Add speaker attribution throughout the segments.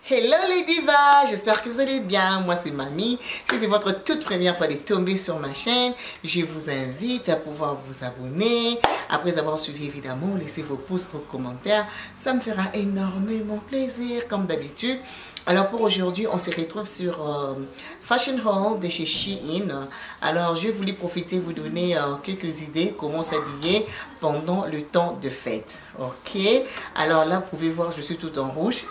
Speaker 1: Hello les divas, j'espère que vous allez bien. Moi c'est Mamie. Si c'est votre toute première fois de tomber sur ma chaîne, je vous invite à pouvoir vous abonner. Après avoir suivi évidemment, laissez vos pouces, vos commentaires. Ça me fera énormément plaisir comme d'habitude. Alors pour aujourd'hui, on se retrouve sur Fashion Haul de chez Shein. Alors je voulais profiter, vous donner quelques idées comment s'habiller pendant le temps de fête. Ok, alors là vous pouvez voir, je suis tout en rouge.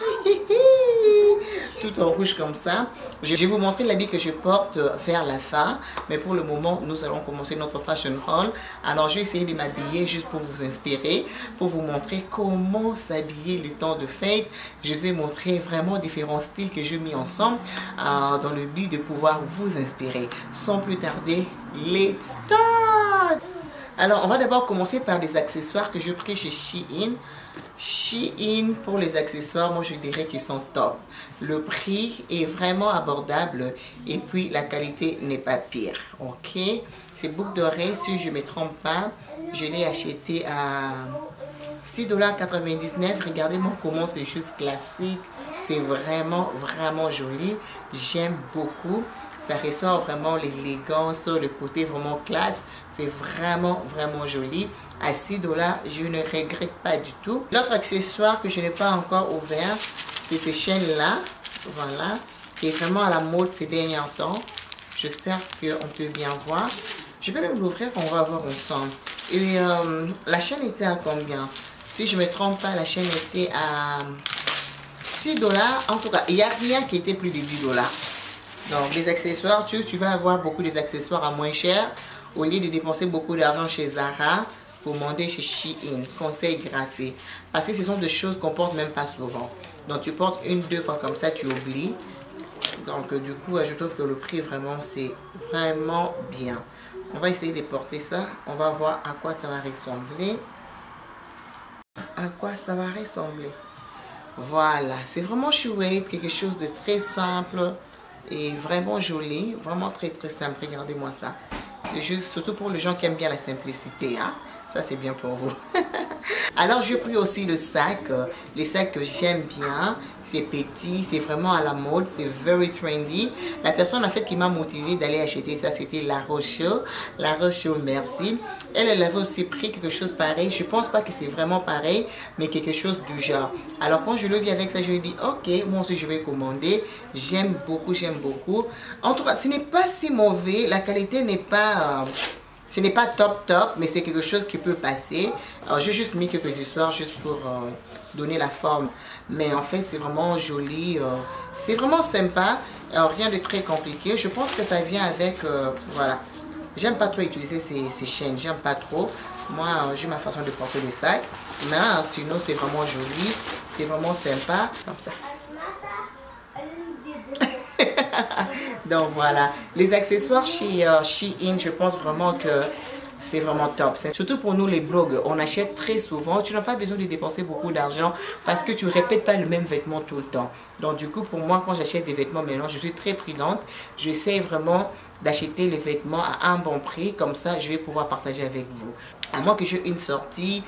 Speaker 1: Tout en rouge comme ça. Je vais vous montrer l'habit que je porte vers la fin, mais pour le moment nous allons commencer notre fashion haul. Alors je vais essayer de m'habiller juste pour vous inspirer, pour vous montrer comment s'habiller le temps de fête. Je vous ai montré vraiment différents styles que j'ai mis ensemble dans le but de pouvoir vous inspirer. Sans plus tarder, let's start. Alors on va d'abord commencer par les accessoires que je pris chez Shein. Shein, pour les accessoires, moi je dirais qu'ils sont top. Le prix est vraiment abordable et puis la qualité n'est pas pire. Ok, ces boucles d'oreilles, si je ne me trompe pas, je l'ai acheté à $6,99. Regardez-moi comment c'est juste classique. C'est vraiment joli. J'aime beaucoup. Ça ressort vraiment l'élégance, le côté vraiment classe. C'est vraiment joli. À $6, je ne regrette pas du tout. L'autre accessoire que je n'ai pas encore ouvert, c'est ces chaînes-là. Voilà. Qui est vraiment à la mode ces derniers temps. J'espère qu'on peut bien voir. Je peux même l'ouvrir, on va voir ensemble. Et la chaîne était à combien? Si je ne me trompe pas, la chaîne était à $6. En tout cas, il n'y a rien qui était plus de $10. Donc les accessoires, tu vas avoir beaucoup des accessoires à moins cher. Au lieu de dépenser beaucoup d'argent chez Zara, vous demandez chez Shein. Conseil gratuit. Parce que ce sont des choses qu'on porte même pas souvent. Donc tu portes une, deux fois comme ça, tu oublies. Donc du coup, je trouve que le prix vraiment, c'est vraiment bien. On va essayer de porter ça. On va voir à quoi ça va ressembler. À quoi ça va ressembler. Voilà, c'est vraiment chouette, quelque chose de très simple. Et vraiment joli, vraiment très simple. Regardez-moi ça. C'est juste, surtout pour les gens qui aiment bien la simplicité. Hein? Ça, c'est bien pour vous. Alors, j'ai pris aussi le sac. Le sac que j'aime bien. C'est petit, c'est vraiment à la mode. C'est very trendy. La personne, en fait, qui m'a motivé d'aller acheter ça, c'était La Roche-Shaw. La Roche-Shaw, merci. Elle avait aussi pris quelque chose pareil. Je pense pas que c'est vraiment pareil, mais quelque chose du genre. Alors, quand je le vis avec ça, je lui dis, ok, moi aussi, je vais commander. J'aime beaucoup. En tout cas, ce n'est pas si mauvais. La qualité n'est pas... ce n'est pas top, mais c'est quelque chose qui peut passer. Alors, j'ai juste mis quelques histoires juste pour donner la forme. Mais en fait, c'est vraiment joli. C'est vraiment sympa. Alors, rien de très compliqué. Je pense que ça vient avec... voilà. J'aime pas trop utiliser ces chaînes. J'aime pas trop. Moi, j'ai ma façon de porter le sac. Mais sinon, c'est vraiment joli. C'est vraiment sympa. Comme ça. Donc voilà, les accessoires chez Shein, je pense vraiment que c'est vraiment top. Surtout pour nous les blogs, on achète très souvent. Tu n'as pas besoin de dépenser beaucoup d'argent parce que tu répètes pas le même vêtement tout le temps. Donc du coup, pour moi, quand j'achète des vêtements maintenant, je suis très prudente. J'essaie vraiment d'acheter les vêtements à un bon prix. Comme ça, je vais pouvoir partager avec vous. À moins que j'ai une sortie,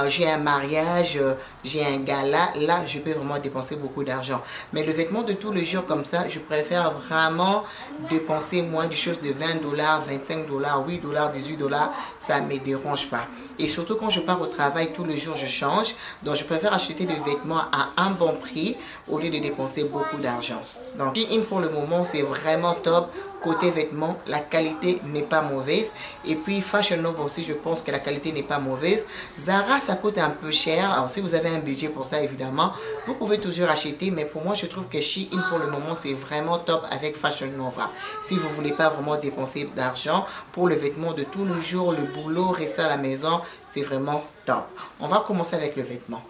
Speaker 1: j'ai un mariage, j'ai un gala, là, je peux vraiment dépenser beaucoup d'argent. Mais le vêtement de tous les jours comme ça, je préfère vraiment dépenser moins de choses de $20, $25, $8, $18. Ça ne me dérange pas. Et surtout quand je pars au travail, tous les jours, je change. Donc, je préfère acheter des vêtements à un bon prix au lieu de dépenser beaucoup d'argent. Donc, Shein pour le moment, c'est vraiment top. Côté vêtements, la qualité n'est pas mauvaise. Et puis Fashion Nova aussi, je pense que la qualité n'est pas mauvaise. Zara, ça coûte un peu cher. Alors si vous avez un budget pour ça, évidemment, vous pouvez toujours acheter. Mais pour moi, je trouve que Shein pour le moment, c'est vraiment top avec Fashion Nova. Si vous ne voulez pas vraiment dépenser d'argent pour le vêtement de tous les jours, le boulot, rester à la maison, c'est vraiment top. On va commencer avec le vêtement.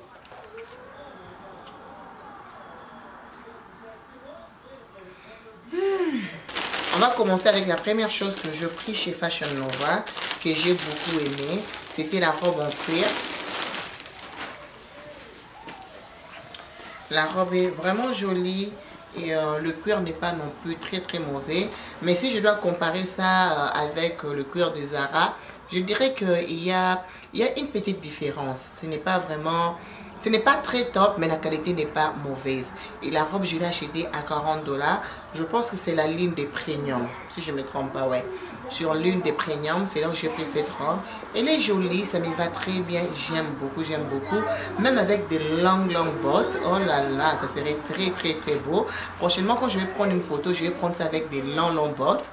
Speaker 1: On va commencer avec la première chose que je pris chez Fashion Nova, que j'ai beaucoup aimé. C'était la robe en cuir. La robe est vraiment jolie et le cuir n'est pas non plus très mauvais. Mais si je dois comparer ça avec le cuir de Zara, je dirais il y a une petite différence. Ce n'est pas vraiment... Ce n'est pas très top, mais la qualité n'est pas mauvaise. Et la robe, je l'ai achetée à 40 $. Je pense que c'est la ligne des premium, si je ne me trompe pas, ouais. Sur l'une des premium, c'est là où j'ai pris cette robe. Elle est jolie, ça me va très bien. J'aime beaucoup, j'aime beaucoup. Même avec des longues bottes. Oh là là, ça serait très beau. Prochainement, quand je vais prendre une photo, je vais prendre ça avec des longues bottes.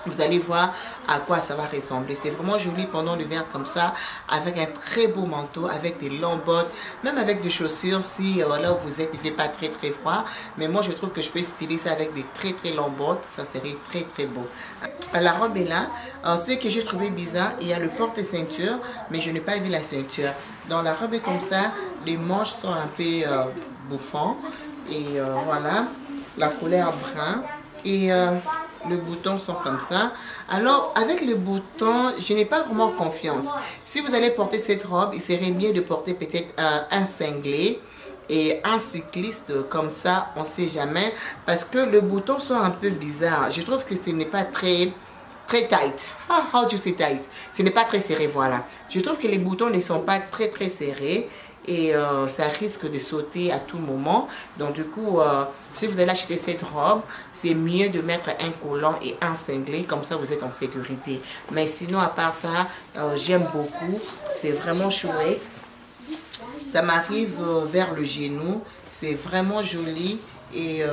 Speaker 1: Vous allez voir à quoi ça va ressembler. C'est vraiment joli pendant l'hiver comme ça, avec un très beau manteau, avec des longues bottes, même avec des chaussures si voilà, vous êtes, il ne fait pas très froid. Mais moi je trouve que je peux styler ça avec des très longues bottes, ça serait très beau. La robe est là. Ce que j'ai trouvé bizarre, il y a le porte-ceinture, mais je n'ai pas vu la ceinture. Donc la robe est comme ça, les manches sont un peu bouffants. Et voilà, la couleur brun. Et les boutons sont comme ça. Alors avec les boutons, je n'ai pas vraiment confiance. Si vous allez porter cette robe, il serait mieux de porter peut-être un cinglé et un cycliste comme ça, on ne sait jamais, parce que les boutons sont un peu bizarres. Je trouve que ce n'est pas très tight. How do you say tight? Ce n'est pas très serré, voilà. Je trouve que les boutons ne sont pas très serrés. Et ça risque de sauter à tout moment. Donc du coup, si vous allez acheter cette robe, c'est mieux de mettre un collant et un cinglé. Comme ça, vous êtes en sécurité. Mais sinon, à part ça, j'aime beaucoup. C'est vraiment chouette. Ça m'arrive vers le genou. C'est vraiment joli. Et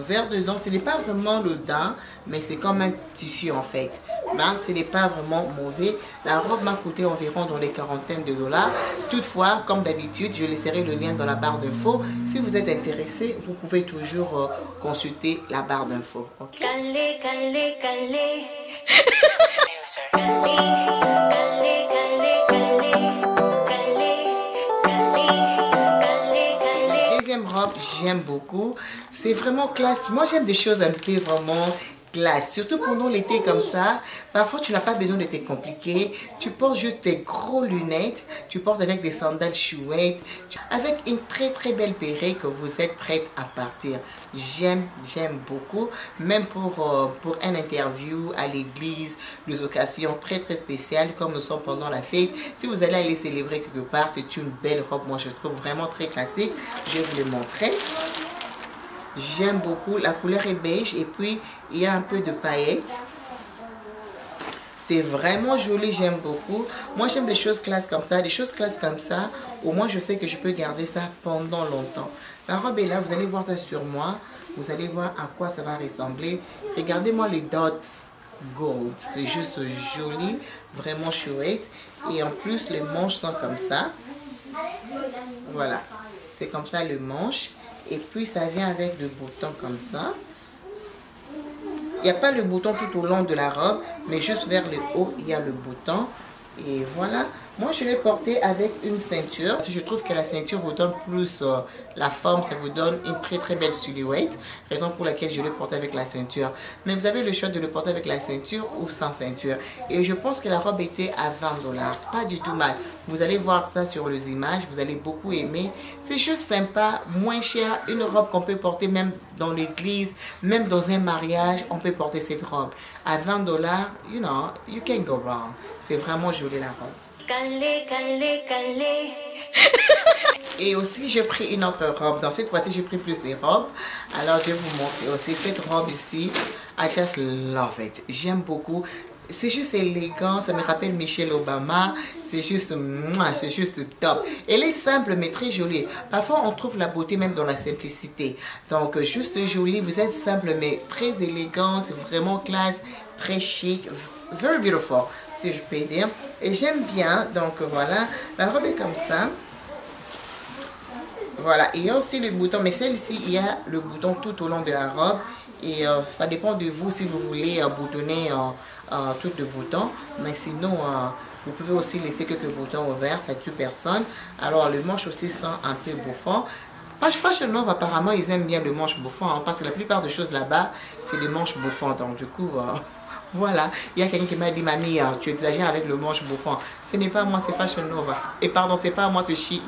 Speaker 1: vers dedans, ce n'est pas vraiment le daim, mais c'est comme un tissu en fait. Ben, ce n'est pas vraiment mauvais. La robe m'a coûté environ dans les quarantaines de $. Toutefois, comme d'habitude, je laisserai le lien dans la barre d'infos. Si vous êtes intéressé, vous pouvez toujours consulter la barre d'infos. Okay? Robe, j'aime beaucoup. C'est vraiment classe. Moi, j'aime des choses un peu vraiment classe. Surtout pendant l'été comme ça. Parfois, tu n'as pas besoin de te compliquer. Tu portes juste tes gros lunettes. Tu portes avec des sandales chouettes. Avec une très belle perruque que vous êtes prête à partir. J'aime beaucoup. Même pour un interview à l'église, des occasions très spéciales comme nous sommes pendant la fête. Si vous allez aller célébrer quelque part, c'est une belle robe. Moi, je trouve vraiment très classique. Je vais vous le montrer. J'aime beaucoup. La couleur est beige et puis il y a un peu de paillettes. C'est vraiment joli, j'aime beaucoup. Moi, j'aime des choses classes comme ça. Des choses classes comme ça, au moins, je sais que je peux garder ça pendant longtemps. La robe est là, vous allez voir ça sur moi. Vous allez voir à quoi ça va ressembler. Regardez-moi les dots gold. C'est juste joli, vraiment chouette. Et en plus, les manches sont comme ça. Voilà. C'est comme ça le manche. Et puis ça vient avec des boutons comme ça. Il n'y a pas le bouton tout au long de la robe, mais juste vers le haut, il y a le bouton. Et voilà, moi je l'ai porté avec une ceinture. Je trouve que la ceinture vous donne plus la forme, ça vous donne une très belle silhouette. Raison pour laquelle je l'ai porté avec la ceinture. Mais vous avez le choix de le porter avec la ceinture ou sans ceinture. Et je pense que la robe était à 20 $. Pas du tout mal. Vous allez voir ça sur les images, vous allez beaucoup aimer. C'est juste sympa, moins cher. Une robe qu'on peut porter même dans l'église, même dans un mariage, on peut porter cette robe. À 20 $, you know, you can go wrong. C'est vraiment joli la robe. Et aussi j'ai pris une autre robe. Donc cette fois-ci j'ai pris plus des robes. Alors je vais vous montrer aussi cette robe ici. I just love it. J'aime beaucoup. C'est juste élégant, ça me rappelle Michelle Obama. C'est juste top. Elle est simple mais très jolie. Parfois on trouve la beauté même dans la simplicité. Donc juste jolie, vous êtes simple mais très élégante, vraiment classe, très chic, very beautiful si je peux dire. Et j'aime bien, donc voilà, la robe est comme ça. Voilà, il y a aussi le bouton, mais celle-ci, il y a le bouton tout au long de la robe. Et ça dépend de vous si vous voulez boutonner tout le bouton. Mais sinon, vous pouvez aussi laisser quelques boutons ouverts, ça tue personne. Alors, le manche aussi sont un peu bouffant. Fashion Nova, apparemment, ils aiment bien le manche bouffant. Hein, parce que la plupart des choses là-bas, c'est les manches bouffants. Donc, du coup, voilà. Il y a quelqu'un qui m'a dit, mamie, tu exagères avec le manche bouffant. Ce n'est pas moi, c'est Fashion Nova. Et pardon, c'est pas moi, c'est Shein.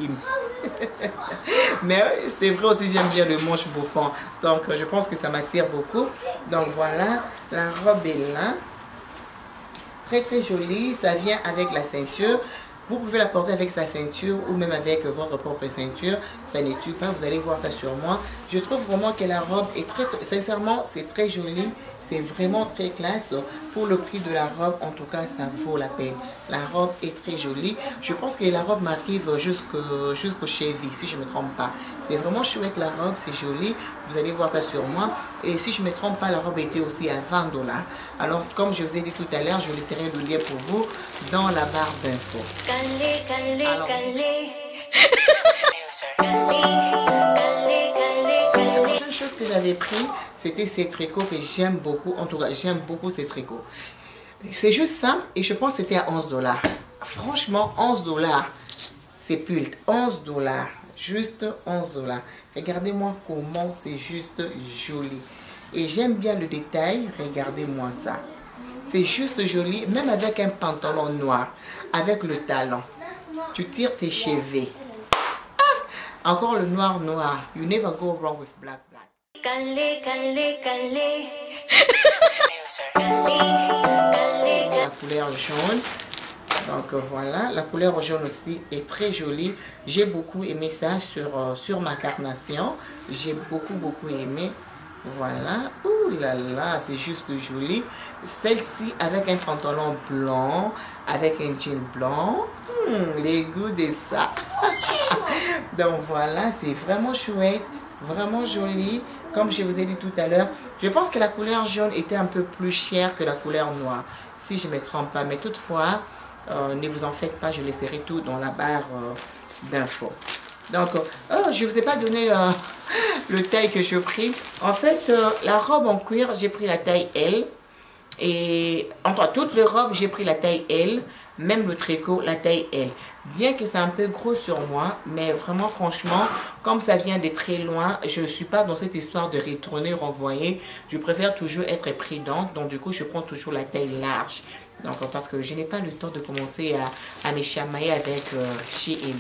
Speaker 1: Mais c'est vrai aussi, j'aime bien le manche bouffant. Donc, je pense que ça m'attire beaucoup. Donc, voilà, la robe est là. Très très joli. Ça vient avec la ceinture. Vous pouvez la porter avec sa ceinture ou même avec votre propre ceinture. Ça ne tue pas. Vous allez voir ça sur moi. Je trouve vraiment que la robe est très... Sincèrement, c'est très joli. C'est vraiment très classe. Pour le prix de la robe, en tout cas, ça vaut la peine. La robe est très jolie. Je pense que la robe m'arrive jusqu'au cheville, si je ne me trompe pas. C'est vraiment chouette la robe. C'est joli. Vous allez voir ça sur moi. Et si je ne me trompe pas, la robe était aussi à 20 $. Alors, comme je vous ai dit tout à l'heure, je laisserai le lien pour vous dans la barre d'infos. Alors, la prochaine chose que j'avais pris, c'était ces tricots que j'aime beaucoup. En tout cas, j'aime beaucoup ces tricots. C'est juste simple et je pense que c'était à 11 $. Franchement, 11 $. C'est pulte, 11 $. Juste 11 $. Regardez-moi comment c'est juste joli. Et j'aime bien le détail. Regardez-moi ça. C'est juste joli, même avec un pantalon noir, avec le talon. Tu tires tes cheveux. Ah! Encore le noir noir. You never go wrong with black black. La couleur jaune. Donc voilà, la couleur jaune aussi est très jolie. J'ai beaucoup aimé ça sur ma carnation. J'ai beaucoup aimé. Voilà, ouh là là, c'est juste joli. Celle-ci avec un pantalon blanc, avec un jean blanc. Les goûts de ça. Donc voilà, c'est vraiment chouette, vraiment joli. Comme je vous ai dit tout à l'heure, je pense que la couleur jaune était un peu plus chère que la couleur noire, si je ne me trompe pas. Mais toutefois, ne vous en faites pas, je laisserai tout dans la barre d'infos. Donc, je ne vous ai pas donné le taille que je pris. En fait, la robe en cuir, j'ai pris la taille L. Et entre toutes les robes, j'ai pris la taille L. Même le tricot, la taille L. Bien que c'est un peu gros sur moi, mais vraiment, franchement, comme ça vient de très loin, je ne suis pas dans cette histoire de retourner, renvoyer. Je préfère toujours être prudente. Donc, du coup, je prends toujours la taille large. Donc, parce que je n'ai pas le temps de commencer à me chamailler avec Shein.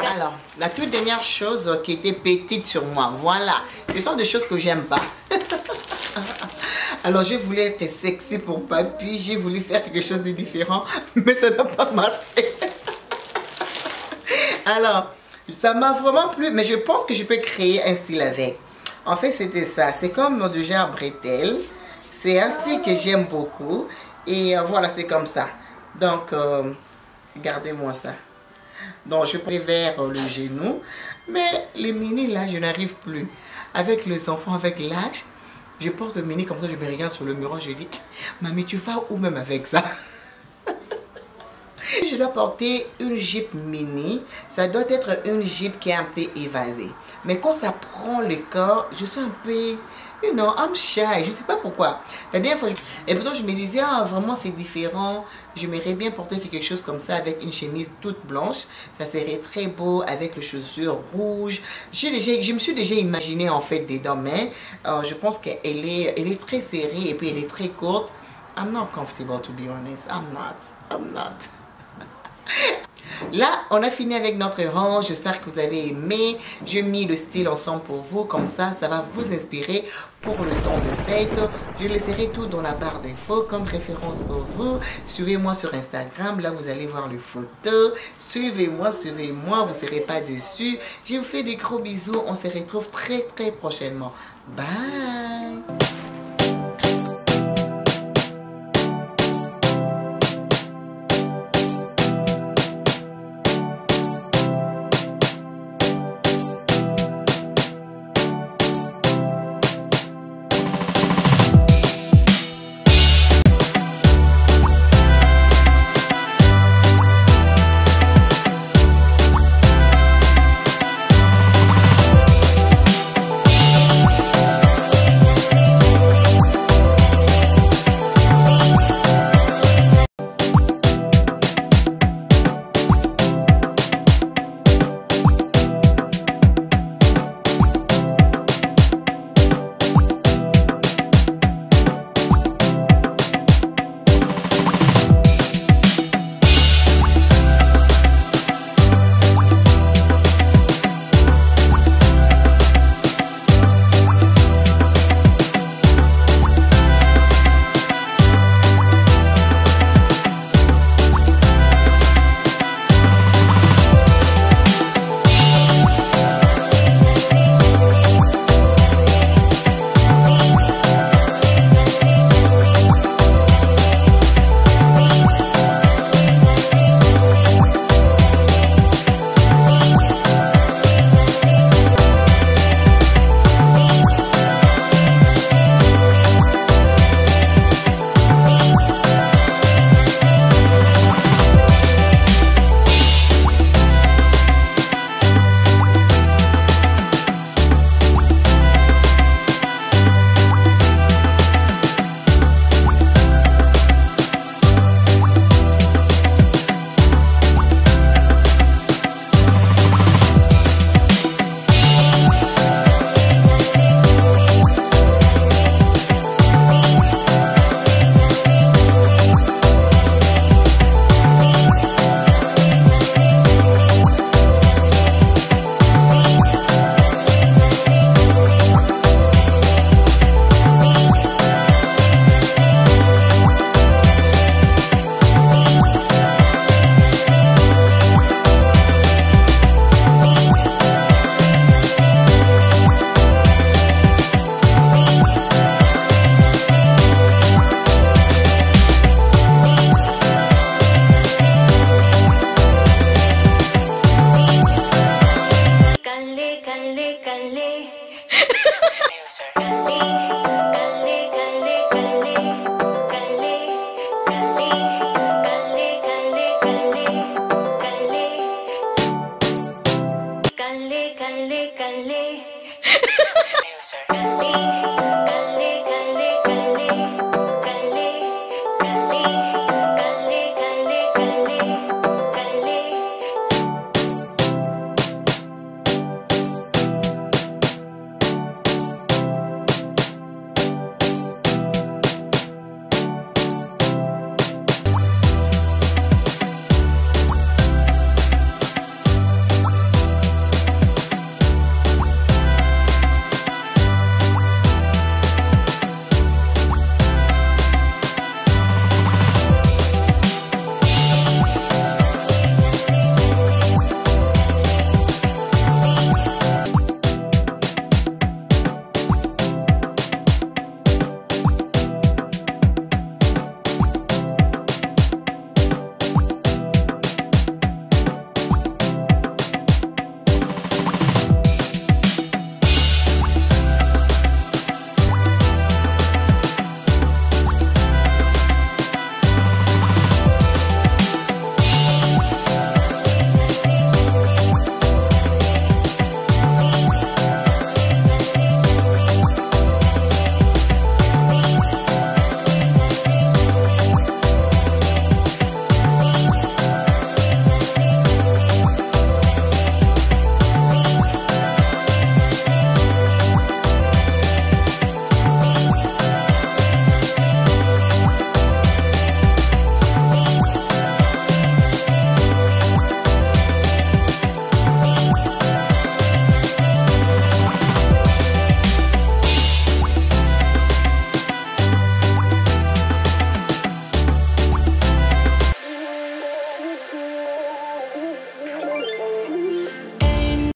Speaker 1: Alors, la toute dernière chose qui était petite sur moi, voilà. Ce sont des choses que j'aime pas. Alors, je voulais être sexy pour papy, j'ai voulu faire quelque chose de différent, mais ça n'a pas marché. Alors, ça m'a vraiment plu, mais je pense que je peux créer un style avec. En fait, c'était ça. C'est comme du genre bretelle. C'est un style que j'aime beaucoup. Et voilà, c'est comme ça. Donc, regardez-moi ça. Donc, je préfère le genou. Mais les mini, là, je n'arrive plus. Avec les enfants, avec l'âge, je porte le mini comme ça, je me regarde sur le miroir, je dis, mamie, tu vas où même avec ça? Je dois porter une jupe mini, ça doit être une jupe qui est un peu évasée. Mais quand ça prend le corps, je suis un peu, you know, I'm shy, je ne sais pas pourquoi. La dernière fois, et pourtant je me disais, ah vraiment c'est différent, j'aimerais bien porter quelque chose comme ça avec une chemise toute blanche. Ça serait très beau avec les chaussures rouges. Je me suis déjà imaginé en fait dedans, mais je pense qu'elle est très serrée et puis elle est très courte. I'm not comfortable to be honest, I'm not. Là, on a fini avec notre rang. J'espère que vous avez aimé. J'ai mis le style ensemble pour vous. Comme ça, ça va vous inspirer pour le temps de fête. Je laisserai tout dans la barre d'infos comme référence pour vous. Suivez-moi sur Instagram. Là, vous allez voir les photos. Suivez-moi, vous ne serez pas déçus. Je vous fais des gros bisous. On se retrouve très prochainement. Bye!